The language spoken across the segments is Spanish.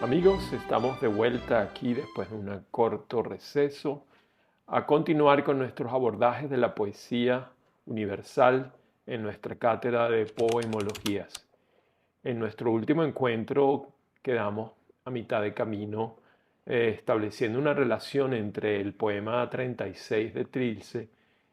Amigos, estamos de vuelta aquí después de un corto receso a continuar con nuestros abordajes de la poesía universal en nuestra cátedra de poemologías. En nuestro último encuentro quedamos a mitad de camino estableciendo una relación entre el poema 36 de Trilce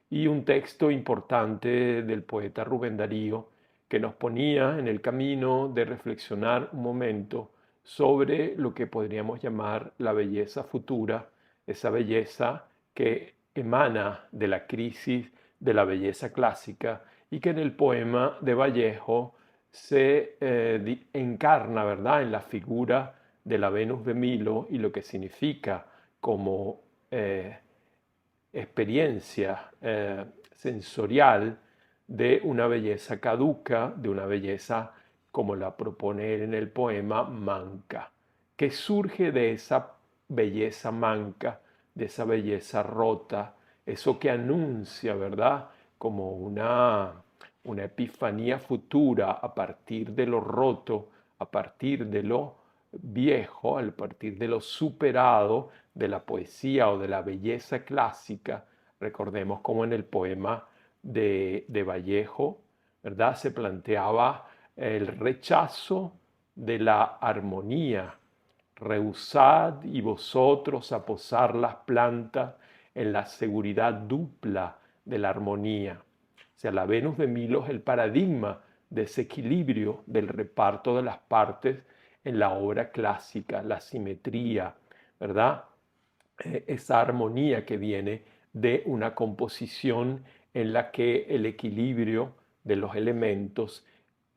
y un texto importante del poeta Rubén Darío que nos ponía en el camino de reflexionar un momento sobre lo que podríamos llamar la belleza futura, esa belleza que emana de la crisis de la belleza clásica y que en el poema de Vallejo se encarna, ¿verdad?, en la figura de la Venus de Milo y lo que significa como experiencia sensorial de una belleza caduca, de una belleza, como la propone él en el poema, manca, que surge de esa belleza manca, de esa belleza rota, eso que anuncia, ¿verdad?, como una epifanía futura a partir de lo roto, a partir de lo viejo, a partir de lo superado de la poesía o de la belleza clásica. Recordemos cómo en el poema de Vallejo, ¿verdad?, se planteaba el rechazo de la armonía. Rehusad y vosotros a posar las plantas en la seguridad dupla de la armonía. O sea, la Venus de Milo es el paradigma de ese equilibrio del reparto de las partes en la obra clásica, la simetría, ¿verdad? Esa armonía que viene de una composición en la que el equilibrio de los elementos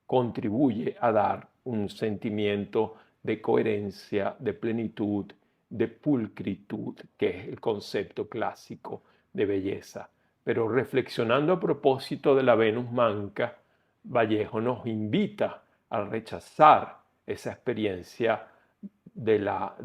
contribuye a dar un sentimiento de coherencia, de plenitud, de pulcritud, que es el concepto clásico de belleza. Pero reflexionando a propósito de la Venus manca, Vallejo nos invita a rechazar esa experiencia de la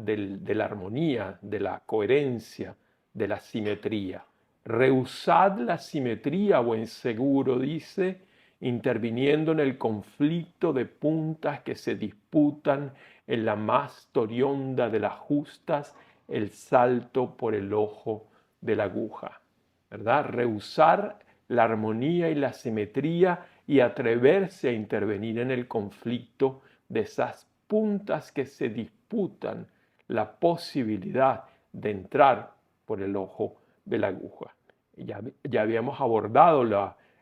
armonía, de la coherencia, de la simetría. Rehusad la simetría, buen seguro, dice, interviniendo en el conflicto de puntas que se disputan en la más torionda de las justas, el salto por el ojo de la aguja. ¿Verdad? Rehusar la armonía y la simetría y atreverse a intervenir en el conflicto de esas puntas que se disputan la posibilidad de entrar por el ojo de la aguja. Ya habíamos abordado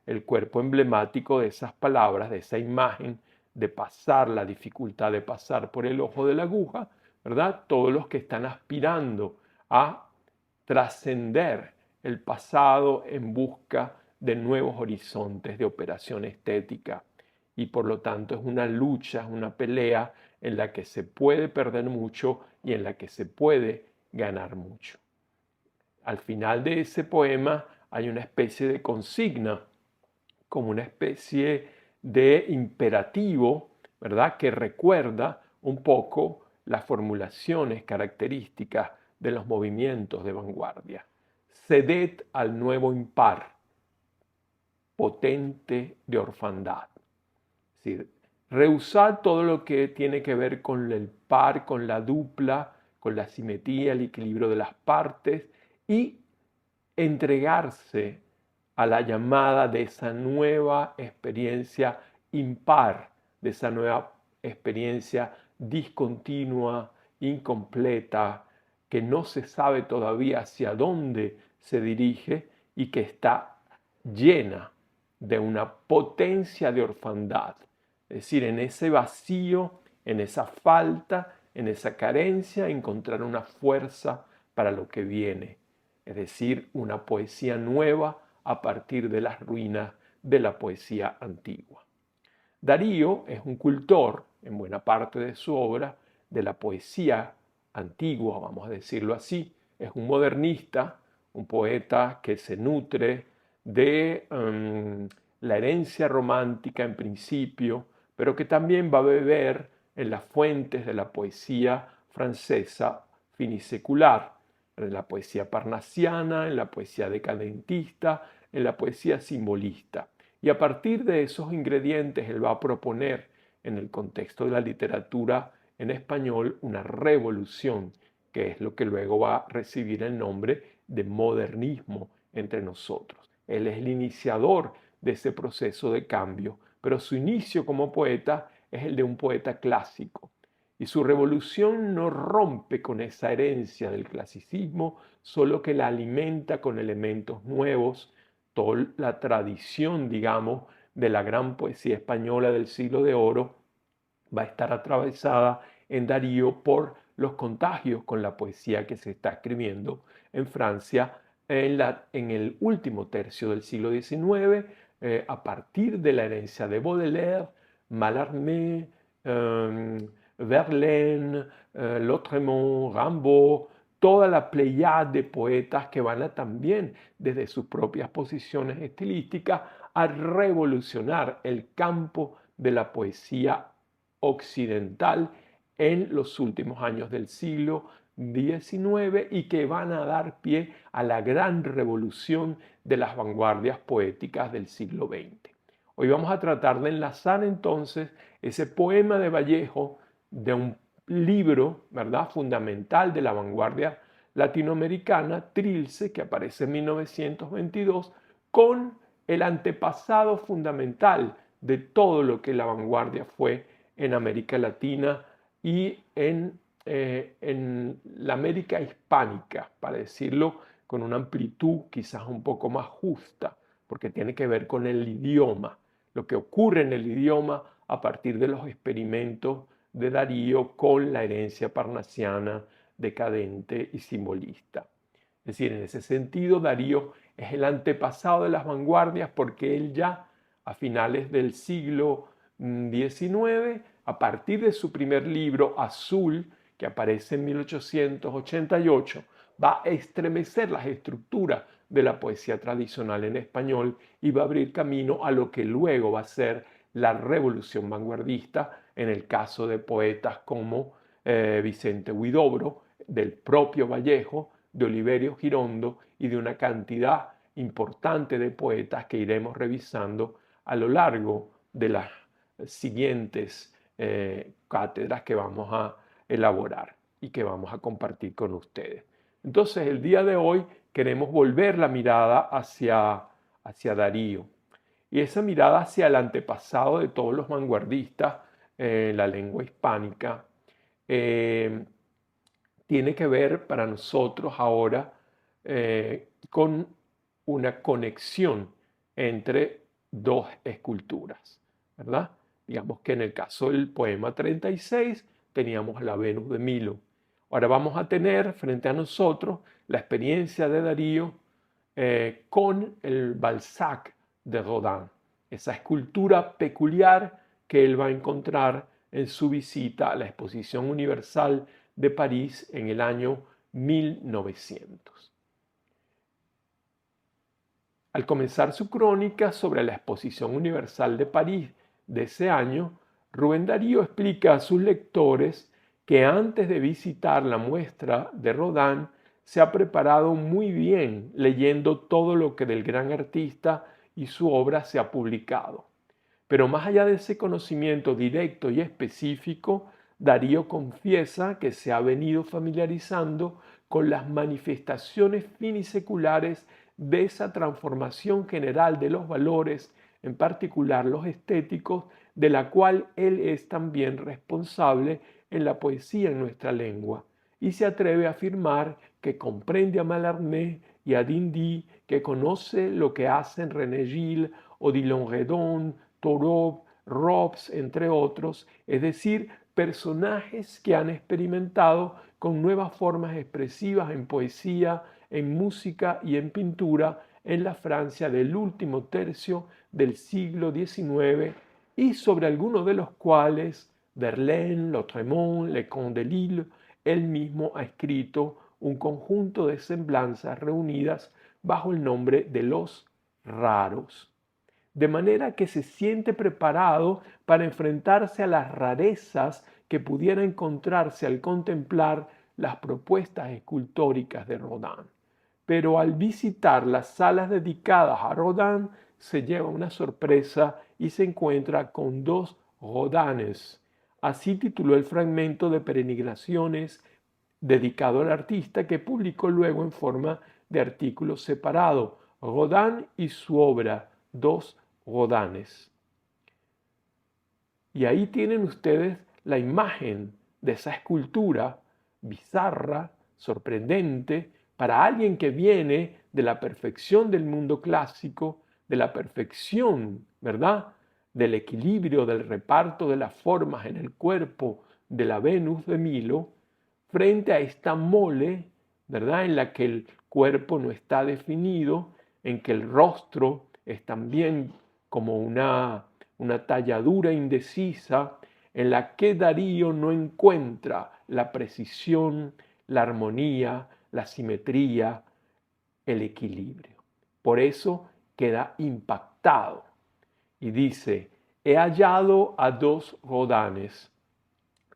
el cuerpo emblemático de esas palabras, de esa imagen de pasar, la dificultad de pasar por el ojo de la aguja, ¿verdad? Todos los que están aspirando a trascender el pasado en busca de nuevos horizontes de operación estética. Y por lo tanto es una lucha, es una pelea en la que se puede perder mucho y en la que se puede ganar mucho. Al final de ese poema hay una especie de consigna, como una especie de imperativo, ¿verdad?, que recuerda un poco las formulaciones características de los movimientos de vanguardia. Ceded al nuevo impar, potente de orfandad. Es decir, rehusar todo lo que tiene que ver con el par, con la dupla, con la simetría, el equilibrio de las partes y entregarse a la llamada de esa nueva experiencia impar, de esa nueva experiencia discontinua, incompleta, que no se sabe todavía hacia dónde se dirige y que está llena de una potencia de orfandad. Es decir, en ese vacío, en esa falta, en esa carencia, encontrar una fuerza para lo que viene. Es decir, una poesía nueva a partir de las ruinas de la poesía antigua. Darío es un cultor, en buena parte de su obra, de la poesía antigua, vamos a decirlo así. Es un modernista, un poeta que se nutre de la herencia romántica en principio, pero que también va a beber en las fuentes de la poesía francesa finisecular, en la poesía parnasiana, en la poesía decadentista, en la poesía simbolista. Y a partir de esos ingredientes él va a proponer en el contexto de la literatura en español una revolución, que es lo que luego va a recibir el nombre de modernismo entre nosotros. Él es el iniciador de ese proceso de cambio, pero su inicio como poeta es el de un poeta clásico. Y su revolución no rompe con esa herencia del clasicismo, solo que la alimenta con elementos nuevos, toda la tradición, digamos, de la gran poesía española del siglo de oro va a estar atravesada en Darío por los contagios con la poesía que se está escribiendo en Francia en el último tercio del siglo XIX, a partir de la herencia de Baudelaire, Mallarmé, Verlaine, Lautréamont, Rimbaud, toda la pleyada de poetas que van a también, desde sus propias posiciones estilísticas, a revolucionar el campo de la poesía occidental en los últimos años del siglo XIX y que van a dar pie a la gran revolución de las vanguardias poéticas del siglo XX. Hoy vamos a tratar de enlazar entonces ese poema de Vallejo de un libro, ¿verdad?, fundamental de la vanguardia latinoamericana, Trilce, que aparece en 1922, con el antepasado fundamental de todo lo que la vanguardia fue en América Latina y en la América hispánica, para decirlo con una amplitud quizás un poco más justa, porque tiene que ver con el idioma, lo que ocurre en el idioma a partir de los experimentos de Darío con la herencia parnasiana, decadente y simbolista. Es decir, en ese sentido, Darío es el antepasado de las vanguardias porque él ya a finales del siglo XIX, a partir de su primer libro, Azul, que aparece en 1888, va a estremecer las estructuras de la poesía tradicional en español y va a abrir camino a lo que luego va a ser la revolución vanguardista en el caso de poetas como Vicente Huidobro, del propio Vallejo, de Oliverio Girondo y de una cantidad importante de poetas que iremos revisando a lo largo de las siguientes cátedras que vamos a elaborar y que vamos a compartir con ustedes. Entonces, el día de hoy queremos volver la mirada hacia Darío y esa mirada hacia el antepasado de todos los vanguardistas en la lengua hispánica tiene que ver para nosotros ahora con una conexión entre dos esculturas, ¿verdad? Digamos que en el caso del poema 36 teníamos la Venus de Milo. Ahora vamos a tener frente a nosotros la experiencia de Darío con el Balzac de Rodin, esa escultura peculiar que él va a encontrar en su visita a la Exposición Universal de París en el año 1900. Al comenzar su crónica sobre la Exposición Universal de París de ese año, Rubén Darío explica a sus lectores que antes de visitar la muestra de Rodin se ha preparado muy bien leyendo todo lo que del gran artista y su obra se ha publicado. Pero más allá de ese conocimiento directo y específico, Darío confiesa que se ha venido familiarizando con las manifestaciones finiseculares de esa transformación general de los valores, en particular los estéticos, de la cual él es también responsable en la poesía en nuestra lengua, y se atreve a afirmar que comprende a Mallarmé y a Dindy, que conoce lo que hacen René Gilles, Odilon Redon, Thoreau, Robes, entre otros, es decir, personajes que han experimentado con nuevas formas expresivas en poesía, en música y en pintura en la Francia del último tercio del siglo XIX y sobre algunos de los cuales Verlaine, Lautréamont, Leconte de Lisle, él mismo ha escrito un conjunto de semblanzas reunidas bajo el nombre de los raros, de manera que se siente preparado para enfrentarse a las rarezas que pudiera encontrarse al contemplar las propuestas escultóricas de Rodin. Pero al visitar las salas dedicadas a Rodin, se lleva una sorpresa y se encuentra con dos Rodines, Así tituló el fragmento de Peregrinaciones dedicado al artista, que publicó luego en forma de artículo separado, Rodin y su obra, dos Rodines. Y ahí tienen ustedes la imagen de esa escultura bizarra, sorprendente, para alguien que viene de la perfección del mundo clásico, de la perfección, ¿verdad? Del equilibrio, del reparto de las formas en el cuerpo de la Venus de Milo, frente a esta mole, ¿verdad? En la que el cuerpo no está definido, en que el rostro es también como una talladura indecisa, en la que Darío no encuentra la precisión, la armonía, la simetría, el equilibrio. Por eso queda impactado y dice, he hallado a dos Rodanes.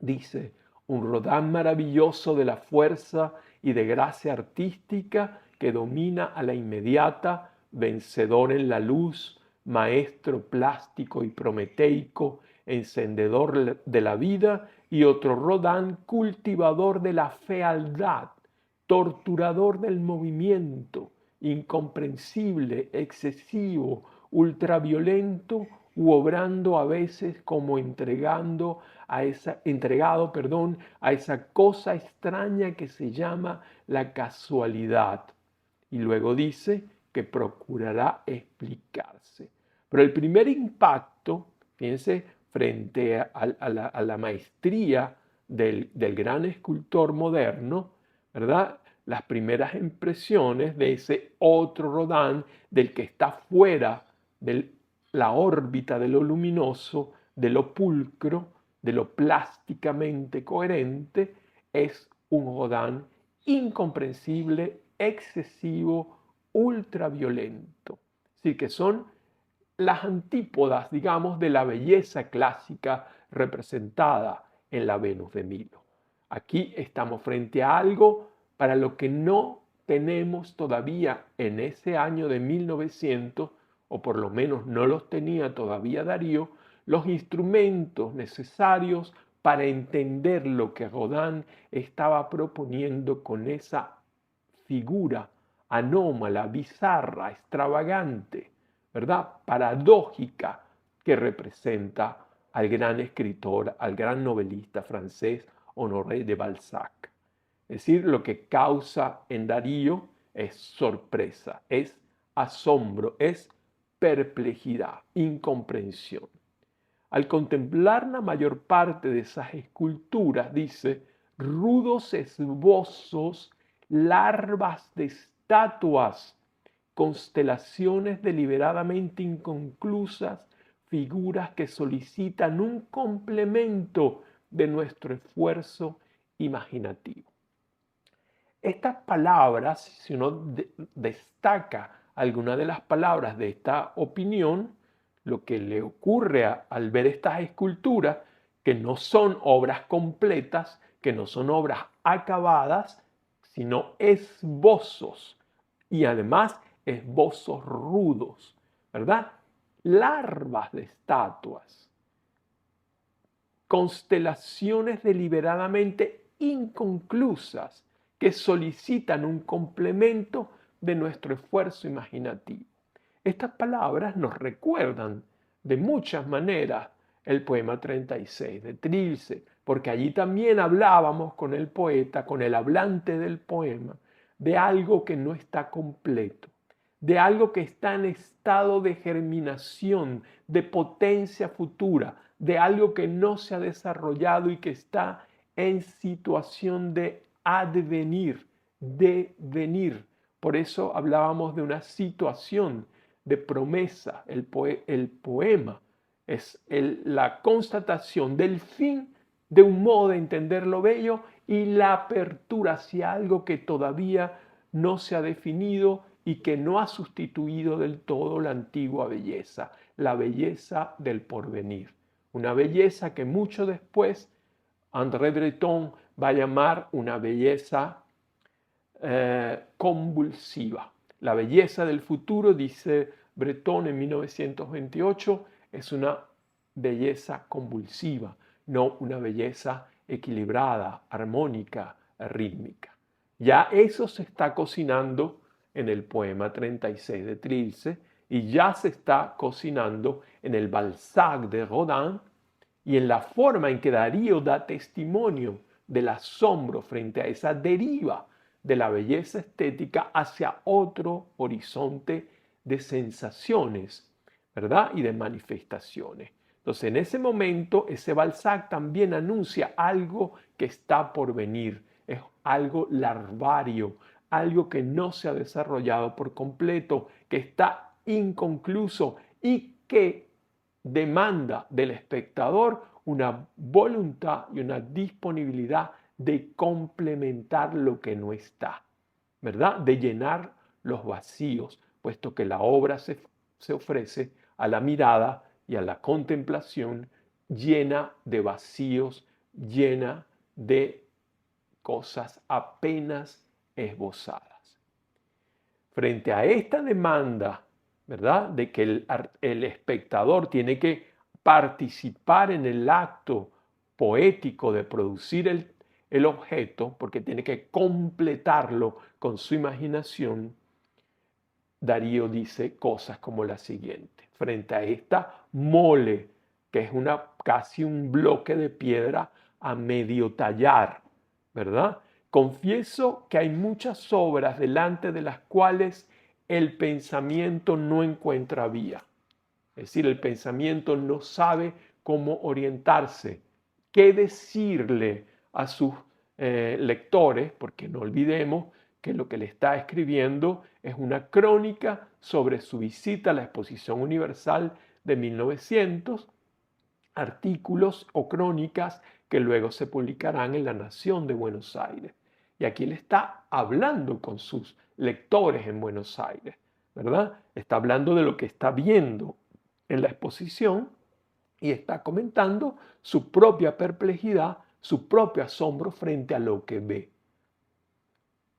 Dice, un Rodán maravilloso de la fuerza y de gracia artística que domina a la inmediata, vencedor en la luz, maestro plástico y prometeico, encendedor de la vida, y otro Rodán cultivador de la fealdad, torturador del movimiento, incomprensible, excesivo, ultraviolento, u obrando a veces como entregado, a esa cosa extraña que se llama la casualidad. Y luego dice que procurará explicarse. Pero el primer impacto, fíjense, frente a la maestría del gran escultor moderno, ¿verdad? Las primeras impresiones de ese otro Rodin, del que está fuera de la órbita de lo luminoso, de lo pulcro, de lo plásticamente coherente, es un Rodin incomprensible, excesivo, ultraviolento. Así que son las antípodas, digamos, de la belleza clásica representada en la Venus de Milo. Aquí estamos frente a algo para lo que no tenemos todavía en ese año de 1900, o por lo menos no los tenía todavía Darío, los instrumentos necesarios para entender lo que Rodin estaba proponiendo con esa figura anómala, bizarra, extravagante, ¿verdad? Paradójica, que representa al gran escritor, al gran novelista francés Honoré de Balzac. Es decir, lo que causa en Darío es sorpresa, es asombro, es perplejidad, incomprensión. Al contemplar la mayor parte de esas esculturas, dice, rudos esbozos, larvas de estatuas, constelaciones deliberadamente inconclusas, figuras que solicitan un complemento de nuestro esfuerzo imaginativo. Estas palabras, si uno destaca alguna de las palabras de esta opinión, lo que le ocurre al ver estas esculturas, que no son obras completas, que no son obras acabadas, sino esbozos, y además esbozos rudos, ¿verdad? Larvas de estatuas, constelaciones deliberadamente inconclusas que solicitan un complemento de nuestro esfuerzo imaginativo. Estas palabras nos recuerdan de muchas maneras el poema 36 de Trilce, porque allí también hablábamos con el poeta, con el hablante del poema, de algo que no está completo, de algo que está en estado de germinación, de potencia futura, de algo que no se ha desarrollado y que está en situación de advenir, de venir. Por eso hablábamos de una situación de promesa. El poema es la constatación del fin de un modo de entender lo bello y la apertura hacia algo que todavía no se ha definido y que no ha sustituido del todo la antigua belleza, la belleza del porvenir. Una belleza que mucho después André Breton va a llamar una belleza convulsiva. La belleza del futuro, dice Breton en 1928, es una belleza convulsiva. no una belleza equilibrada, armónica, rítmica. Ya eso se está cocinando en el poema 36 de Trilce y ya se está cocinando en el Balzac de Rodin y en la forma en que Darío da testimonio del asombro frente a esa deriva de la belleza estética hacia otro horizonte de sensaciones, ¿verdad? Y de manifestaciones. Entonces, en ese momento, ese Balzac también anuncia algo que está por venir. Es algo larvario, algo que no se ha desarrollado por completo, que está inconcluso y que demanda del espectador una voluntad y una disponibilidad de complementar lo que no está, ¿verdad? De llenar los vacíos, puesto que la obra se ofrece a la mirada y a la contemplación llena de vacíos, llena de cosas apenas esbozadas. Frente a esta demanda, ¿verdad?, de que el espectador tiene que participar en el acto poético de producir el objeto, porque tiene que completarlo con su imaginación, Darío dice cosas como la siguiente. Frente a esta mole, que es casi un bloque de piedra a medio tallar, ¿verdad? Confieso que hay muchas obras delante de las cuales el pensamiento no encuentra vía. Es decir, el pensamiento no sabe cómo orientarse, qué decirle a sus lectores, porque no olvidemos que lo que le está escribiendo es una crónica sobre su visita a la Exposición Universal de 1900, artículos o crónicas que luego se publicarán en La Nación de Buenos Aires. Y aquí él está hablando con sus lectores en Buenos Aires, ¿verdad? Está hablando de lo que está viendo en la exposición y está comentando su propia perplejidad, su propio asombro frente a lo que ve.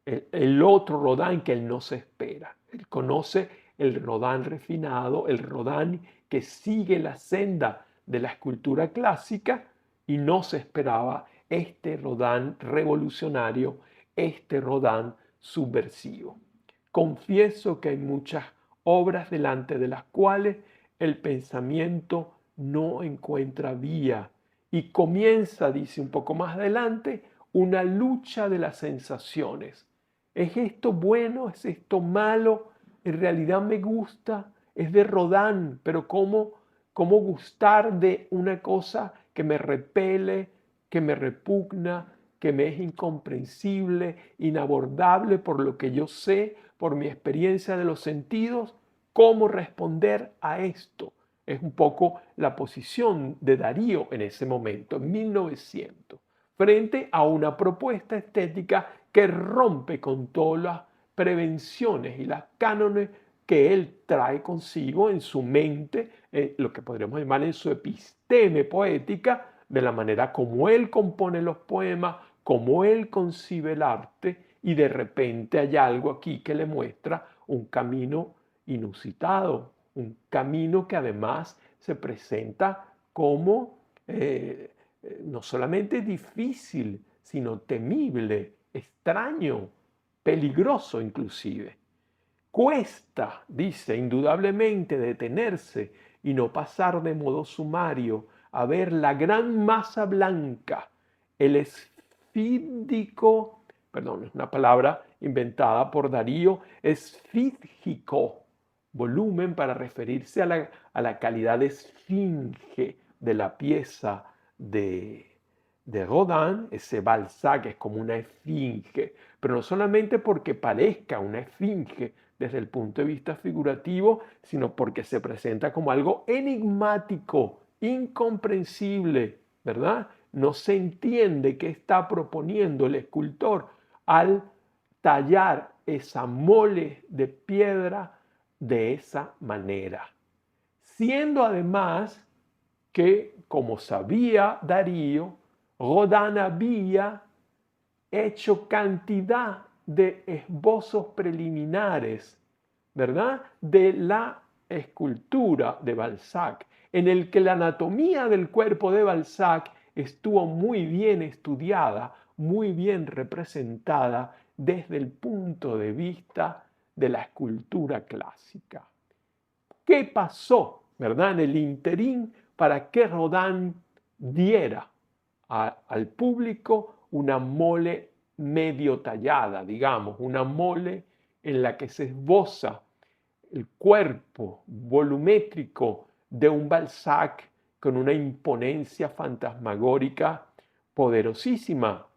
El otro Rodin que él no se espera. Él conoce el Rodin refinado, el Rodin que sigue la senda de la escultura clásica y no se esperaba este Rodin revolucionario, este Rodin subversivo. Confieso que hay muchas obras delante de las cuales el pensamiento no encuentra vía y comienza, dice un poco más adelante, una lucha de las sensaciones. ¿Es esto bueno? ¿Es esto malo? ¿En realidad me gusta? Es de Rodin, pero ¿cómo gustar de una cosa que me repele, que me repugna, que me es incomprensible, inabordable por lo que yo sé, por mi experiencia de los sentidos? ¿Cómo responder a esto? Es un poco la posición de Darío en ese momento, en 1900, frente a una propuesta estética que rompe con todas las prevenciones y las cánones que él trae consigo en su mente, lo que podríamos llamar en su episteme poética, de la manera como él compone los poemas, como él concibe el arte, y de repente hay algo aquí que le muestra un camino inusitado, un camino que además se presenta como no solamente difícil, sino temible, extraño, peligroso inclusive. Cuesta, dice, indudablemente detenerse y no pasar de modo sumario a ver la gran masa blanca, el esfíndico, perdón, es una palabra inventada por Darío, esfíngico, volumen para referirse a la calidad de esfinge de la pieza de Rodin. Ese Balzac es como una esfinge, pero no solamente porque parezca una esfinge desde el punto de vista figurativo, sino porque se presenta como algo enigmático, incomprensible, ¿verdad? No se entiende qué está proponiendo el escultor al tallar esa mole de piedra de esa manera. Siendo además que, como sabía Darío, Rodin había hecho cantidad de esbozos preliminares, ¿verdad?, de la escultura de Balzac, en el que la anatomía del cuerpo de Balzac estuvo muy bien estudiada, muy bien representada desde el punto de vista de la escultura clásica. ¿Qué pasó, verdad, en el interín para que Rodin diera al público una mole medio tallada, digamos, una mole en la que se esboza el cuerpo volumétrico de un Balzac con una imponencia fantasmagórica poderosísima,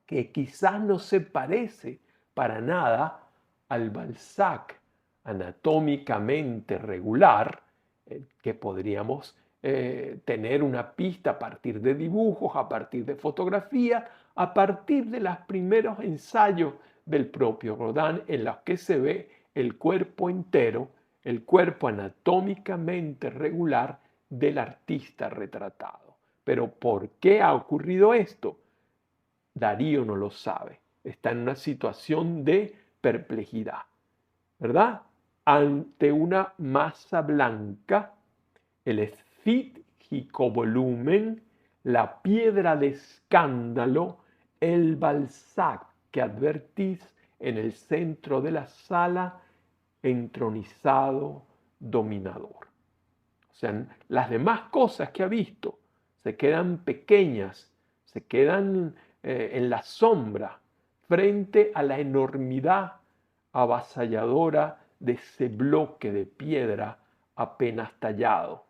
que quizás no se parece para nada al Balzac anatómicamente regular, que podríamos tener una pista a partir de dibujos, a partir de fotografía, a partir de los primeros ensayos del propio Rodin en los que se ve el cuerpo entero, el cuerpo anatómicamente regular del artista retratado. Pero ¿por qué ha ocurrido esto? Darío no lo sabe. Está en una situación de perplejidad, ¿verdad? Ante una masa blanca, el esfíngico volumen, la piedra de escándalo, el Balzac que advertís en el centro de la sala, entronizado, dominador. O sea, las demás cosas que ha visto se quedan pequeñas, se quedan en la sombra frente a la enormidad avasalladora de ese bloque de piedra apenas tallado.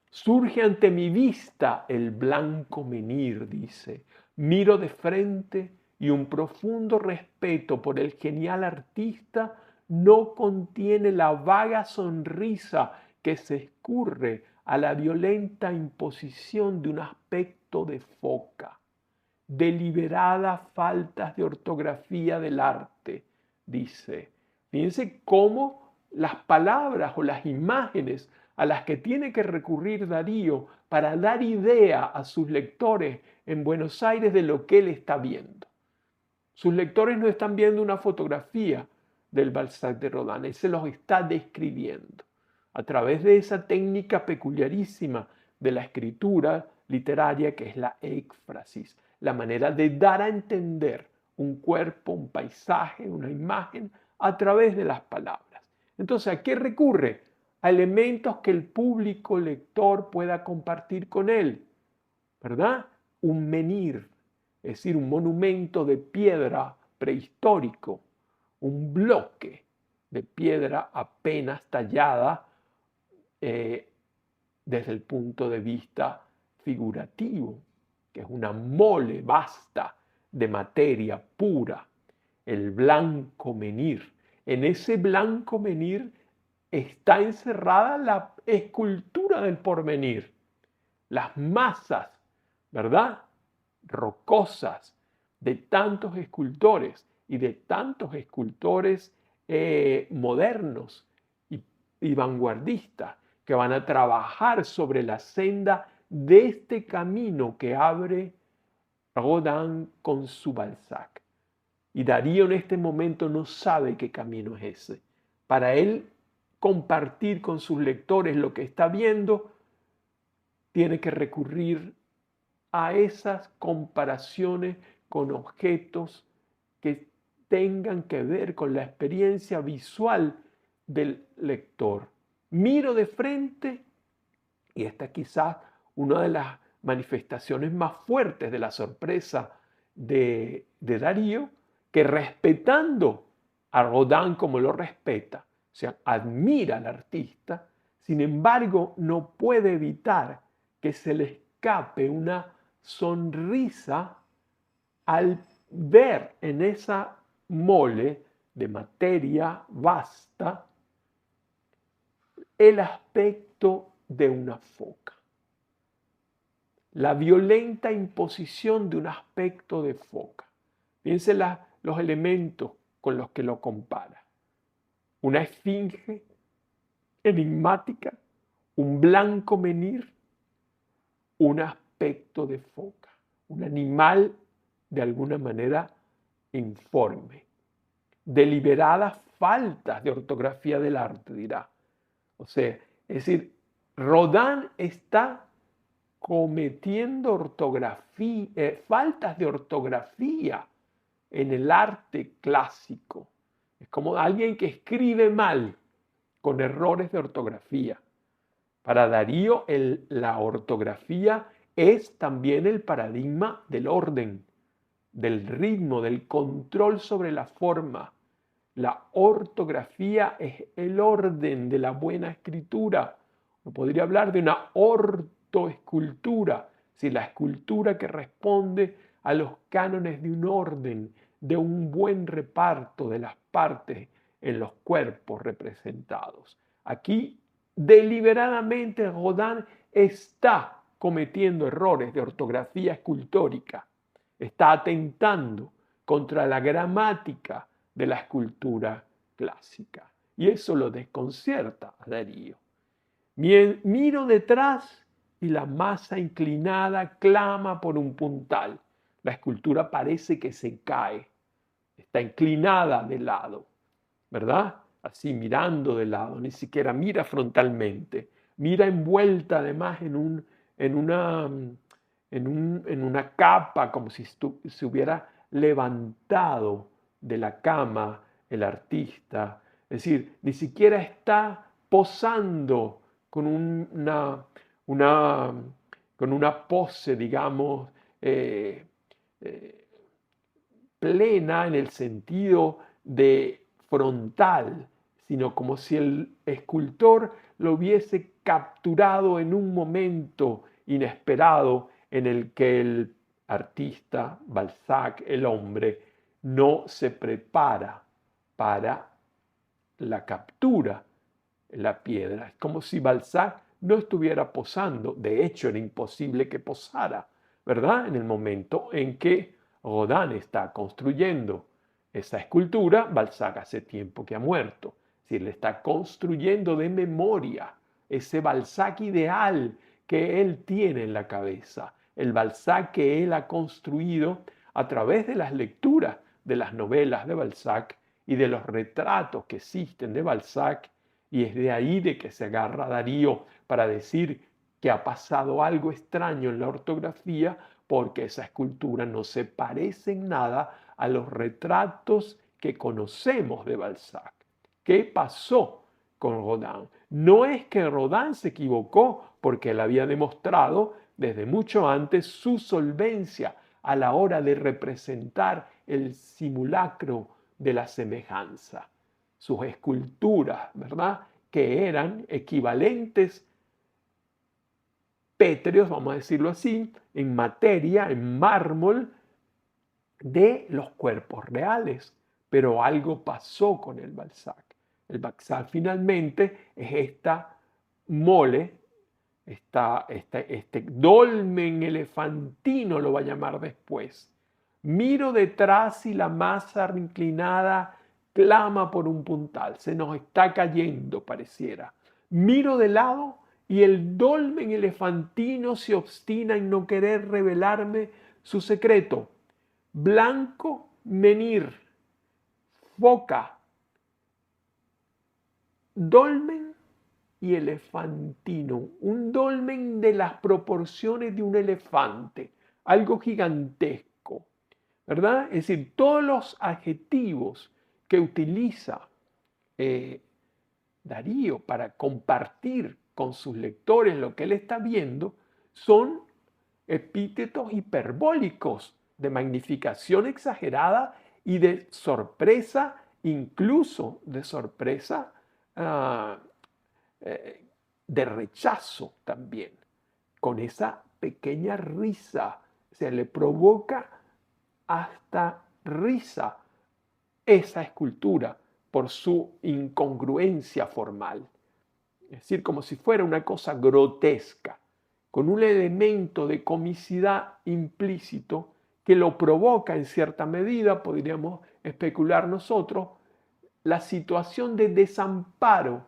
Surge ante mi vista el blanco menir, dice. Miro de frente y un profundo respeto por el genial artista no contiene la vaga sonrisa que se escurre a la violenta imposición de un aspecto de foca. Deliberadas faltas de ortografía del arte, dice. Fíjense cómo las palabras o las imágenes a las que tiene que recurrir Darío para dar idea a sus lectores en Buenos Aires de lo que él está viendo. Sus lectores no están viendo una fotografía del Balzac de Rodin, él se los está describiendo a través de esa técnica peculiarísima de la escritura literaria que es la éfrasis, la manera de dar a entender un cuerpo, un paisaje, una imagen a través de las palabras. Entonces, ¿a qué recurre? A elementos que el público lector pueda compartir con él, ¿verdad? Un menhir, es decir, un monumento de piedra prehistórico, un bloque de piedra apenas tallada desde el punto de vista figurativo, que es una mole vasta de materia pura, el blanco menhir. En ese blanco menhir está encerrada la escultura del porvenir, las masas, ¿verdad? Rocosas de tantos escultores y de tantos escultores modernos y vanguardistas que van a trabajar sobre la senda de este camino que abre Rodin con su Balzac. Y Darío en este momento no sabe qué camino es ese. Para él compartir con sus lectores lo que está viendo, tiene que recurrir a esas comparaciones con objetos que tengan que ver con la experiencia visual del lector. Miro de frente, y esta es quizás una de las manifestaciones más fuertes de la sorpresa de Darío, que respetando a Rodin como lo respeta, o sea, admira al artista, sin embargo no puede evitar que se le escape una sonrisa al ver en esa mole de materia vasta el aspecto de una foca. La violenta imposición de un aspecto de foca. Fíjense los elementos con los que lo compara. Una esfinge enigmática, un blanco menhir, un aspecto de foca, un animal de alguna manera informe. Deliberadas faltas de ortografía del arte, dirá. O sea, es decir, Rodin está cometiendo faltas de ortografía en el arte clásico. Es como alguien que escribe mal, con errores de ortografía. Para Darío, la ortografía es también el paradigma del orden, del ritmo, del control sobre la forma. La ortografía es el orden de la buena escritura. O podría hablar de una ortoescultura, si la escultura que responde a los cánones de un orden, de un buen reparto de las partes en los cuerpos representados. Aquí deliberadamente Rodin está cometiendo errores de ortografía escultórica, está atentando contra la gramática de la escultura clásica. Y eso lo desconcierta a Darío. Miro detrás y la masa inclinada clama por un puntal. La escultura parece que se cae, está inclinada de lado, ¿verdad? Así mirando de lado, ni siquiera mira frontalmente, mira envuelta además en una capa, como si se hubiera levantado de la cama el artista. Es decir, ni siquiera está posando con una, con una pose, digamos, eh, plena en el sentido de frontal, sino como si el escultor lo hubiese capturado en un momento inesperado en el que el artista, Balzac, el hombre, no se prepara para la captura en la piedra. Es como si Balzac no estuviera posando. De hecho, era imposible que posara, ¿verdad? En el momento en que Rodin está construyendo esa escultura, Balzac hace tiempo que ha muerto. Es decir, le está construyendo de memoria ese Balzac ideal que él tiene en la cabeza, el Balzac que él ha construido a través de las lecturas de las novelas de Balzac y de los retratos que existen de Balzac, y es de ahí de que se agarra Darío para decir que ha pasado algo extraño en la ortografía porque esa escultura no se parece en nada a los retratos que conocemos de Balzac. ¿Qué pasó con Rodin? No es que Rodin se equivocó porque él había demostrado desde mucho antes su solvencia a la hora de representar el simulacro de la semejanza. Sus esculturas, ¿verdad? Que eran equivalentes pétreos, vamos a decirlo así, en materia, en mármol, de los cuerpos reales. Pero algo pasó con el Balzac. El Balzac finalmente es esta mole, este dolmen elefantino lo va a llamar después. Miro detrás y la masa inclinada clama por un puntal. Se nos está cayendo, pareciera. Miro de lado y el dolmen elefantino se obstina en no querer revelarme su secreto. Blanco menir, foca, dolmen y elefantino. Un dolmen de las proporciones de un elefante, algo gigantesco, ¿verdad? Es decir, todos los adjetivos que utiliza Darío para compartir con sus lectores lo que él está viendo son epítetos hiperbólicos de magnificación exagerada y de sorpresa, incluso de sorpresa uh, de rechazo también, con esa pequeña risa, se le provoca hasta risa esa escultura por su incongruencia formal. Es decir, como si fuera una cosa grotesca, con un elemento de comicidad implícito que lo provoca en cierta medida, podríamos especular nosotros, la situación de desamparo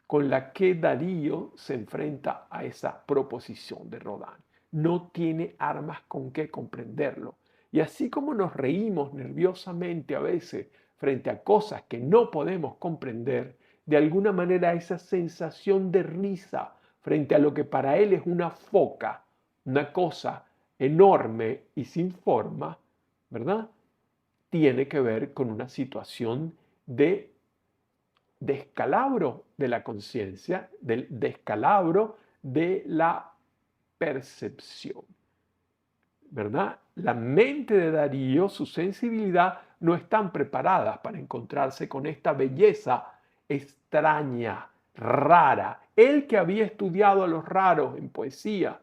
con la que Darío se enfrenta a esa proposición de Rodin. No tiene armas con qué comprenderlo. Y así como nos reímos nerviosamente a veces frente a cosas que no podemos comprender, de alguna manera esa sensación de risa frente a lo que para él es una foca, una cosa enorme y sin forma, ¿verdad? Tiene que ver con una situación de descalabro de la conciencia, del descalabro de la percepción, ¿verdad? La mente de Darío, su sensibilidad, no están preparadas para encontrarse con esta belleza extraña, rara. Él que había estudiado a los raros en poesía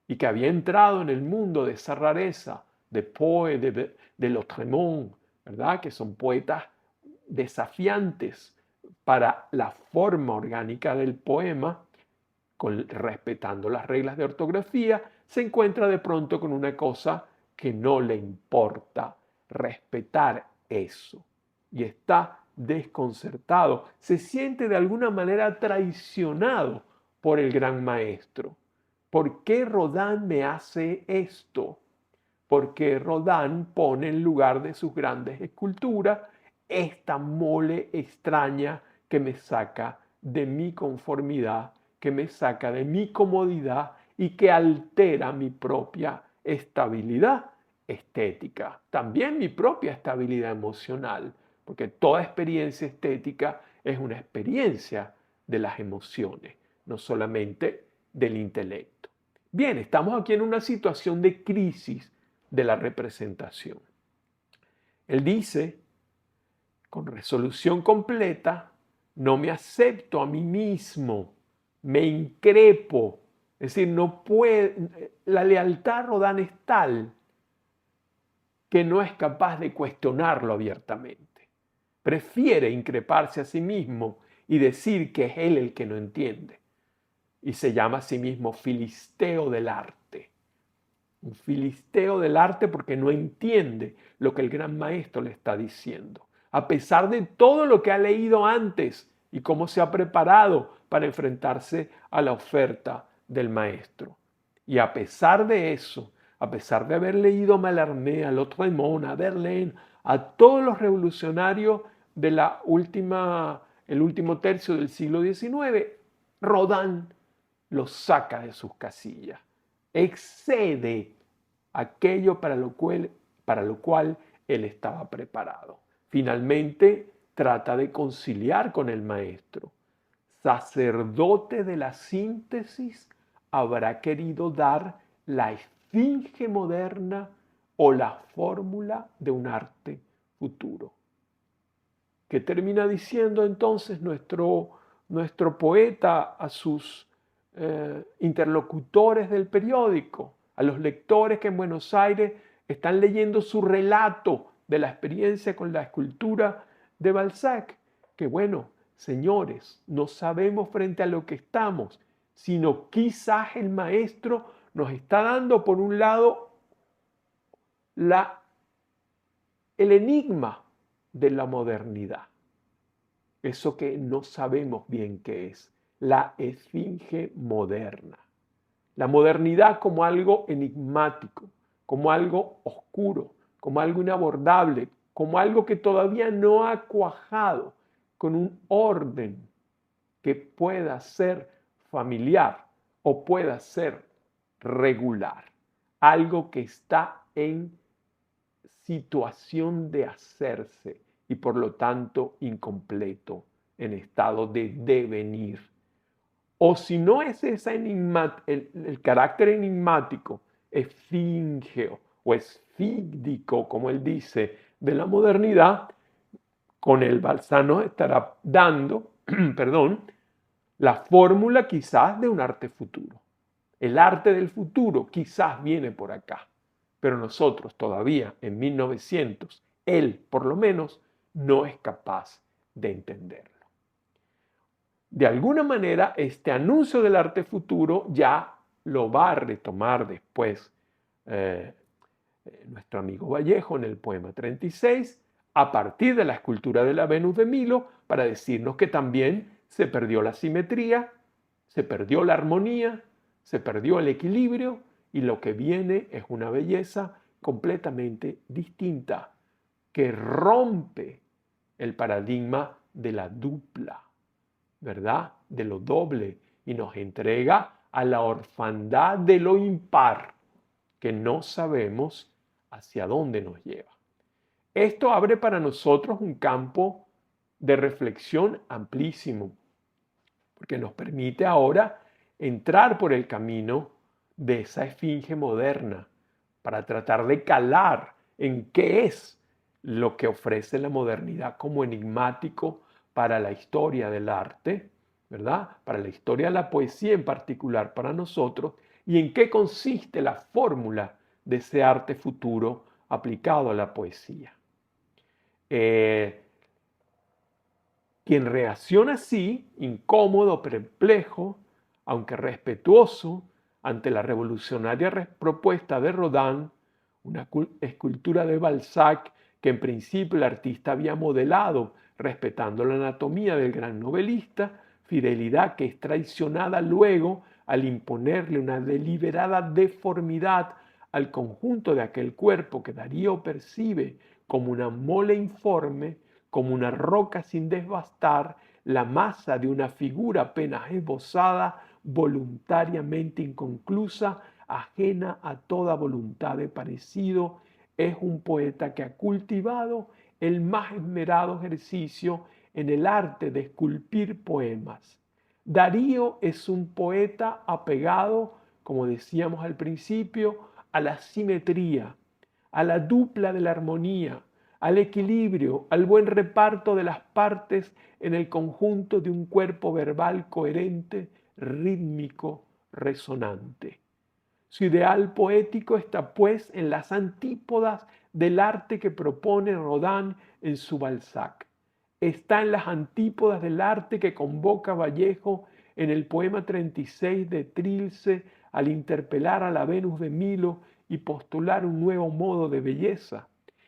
y que había entrado en el mundo de esa rareza, de Poe, de Lautréamont, ¿verdad? Que son poetas desafiantes para la forma orgánica del poema, respetando las reglas de ortografía, se encuentra de pronto con una cosa que no le importa respetar eso. Y está desconcertado, se siente de alguna manera traicionado por el gran maestro. ¿Por qué Rodin me hace esto? Porque Rodin pone en lugar de sus grandes esculturas esta mole extraña que me saca de mi conformidad, que me saca de mi comodidad y que altera mi propia estabilidad estética, también mi propia estabilidad emocional, porque toda experiencia estética es una experiencia de las emociones, no solamente del intelecto. Bien, estamos aquí en una situación de crisis de la representación. Él dice, con resolución completa, no me acepto a mí mismo, me increpo, es decir, no puede, la lealtad a Rodin es tal que no es capaz de cuestionarlo abiertamente. Prefiere increparse a sí mismo y decir que es él el que no entiende. Y se llama a sí mismo filisteo del arte. Un filisteo del arte porque no entiende lo que el gran maestro le está diciendo. A pesar de todo lo que ha leído antes y cómo se ha preparado para enfrentarse a la oferta del maestro. Y a pesar de eso, a pesar de haber leído a Mallarmé, a Lautréamont, a Verlaine, a todos los revolucionarios de el último tercio del siglo XIX, Rodin los saca de sus casillas, excede aquello para lo cual él estaba preparado. Finalmente, trata de conciliar con el maestro. Sacerdote de la síntesis, habrá querido dar la esfinge moderna o la fórmula de un arte futuro. ¿Qué termina diciendo entonces nuestro poeta a sus interlocutores del periódico, a los lectores que en Buenos Aires están leyendo su relato de la experiencia con la escultura de Balzac? Que bueno, señores, no sabemos frente a lo que estamos, sino quizás el maestro nos está dando por un lado el enigma de la modernidad, eso que no sabemos bien qué es, la esfinge moderna. La modernidad como algo enigmático, como algo oscuro, como algo inabordable, como algo que todavía no ha cuajado con un orden que pueda ser familiar o pueda ser regular. Algo que está en situación de hacerse y por lo tanto incompleto, en estado de devenir. O si no es el carácter enigmático, esfingeo o esfígdico, como él dice, de la modernidad, con el Balzano estará dando, perdón, la fórmula quizás de un arte futuro. El arte del futuro quizás viene por acá, pero nosotros todavía en 1900, él por lo menos, no es capaz de entenderlo. De alguna manera, este anuncio del arte futuro ya lo va a retomar después nuestro amigo Vallejo en el poema 36, a partir de la escultura de la Venus de Milo, para decirnos que también se perdió la simetría, se perdió la armonía, se perdió el equilibrio y lo que viene es una belleza completamente distinta que rompe el paradigma de la dupla, ¿verdad? De lo doble y nos entrega a la orfandad de lo impar, que no sabemos hacia dónde nos lleva. Esto abre para nosotros un campo de reflexión amplísimo, porque nos permite ahora entrar por el camino de esa esfinge moderna para tratar de calar en qué es lo que ofrece la modernidad como enigmático para la historia del arte, ¿verdad? Para la historia de la poesía en particular para nosotros, y en qué consiste la fórmula de ese arte futuro aplicado a la poesía. Eh, Quien reacciona así, incómodo, perplejo, aunque respetuoso, ante la revolucionaria propuesta de Rodin, una escultura de Balzac que en principio el artista había modelado respetando la anatomía del gran novelista, fidelidad que es traicionada luego al imponerle una deliberada deformidad al conjunto de aquel cuerpo que Darío percibe como una mole informe, como una roca sin desbastar, la masa de una figura apenas esbozada, voluntariamente inconclusa, ajena a toda voluntad de parecido. Es un poeta que ha cultivado el más esmerado ejercicio en el arte de esculpir poemas. Darío es un poeta apegado, como decíamos al principio, a la simetría, a la dupla de la armonía, al equilibrio, al buen reparto de las partes en el conjunto de un cuerpo verbal coherente, rítmico, resonante. Su ideal poético está pues en las antípodas del arte que propone Rodin en su Balzac. Está en las antípodas del arte que convoca Vallejo en el poema 36 de Trilce al interpelar a la Venus de Milo y postular un nuevo modo de belleza.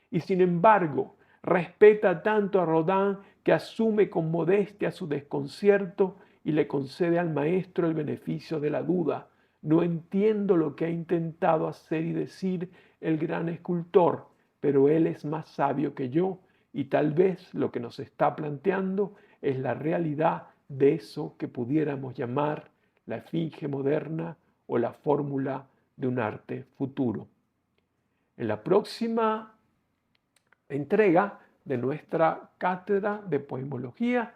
Y sin embargo, respeta tanto a Rodin que asume con modestia su desconcierto y le concede al maestro el beneficio de la duda. No entiendo lo que ha intentado hacer y decir el gran escultor, pero él es más sabio que yo y tal vez lo que nos está planteando es la realidad de eso que pudiéramos llamar la esfinge moderna o la fórmula de un arte futuro. En la próxima entrega de nuestra cátedra de poemología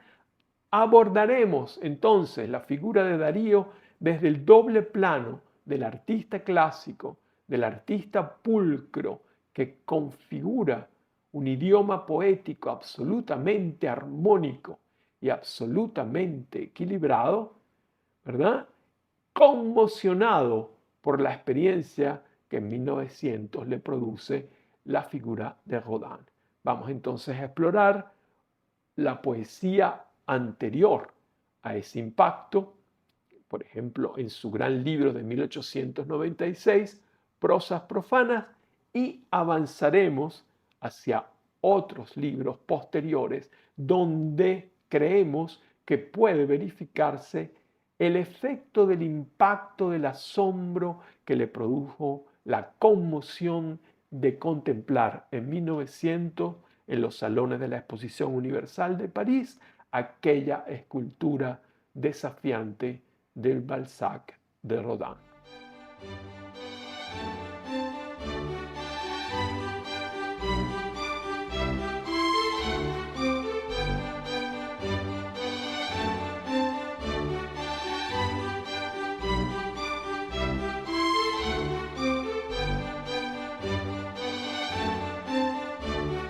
abordaremos entonces la figura de Darío desde el doble plano del artista clásico, del artista pulcro que configura un idioma poético absolutamente armónico y absolutamente equilibrado, ¿verdad? Conmocionado por la experiencia que en 1900 le produce la figura de Rodin. Vamos entonces a explorar la poesía anterior a ese impacto, por ejemplo, en su gran libro de 1896, Prosas profanas, y avanzaremos hacia otros libros posteriores donde creemos que puede verificarse el efecto del impacto del asombro que le produjo la conmoción de contemplar en 1900 en los salones de la Exposición Universal de París aquella escultura desafiante del Balzac de Rodin.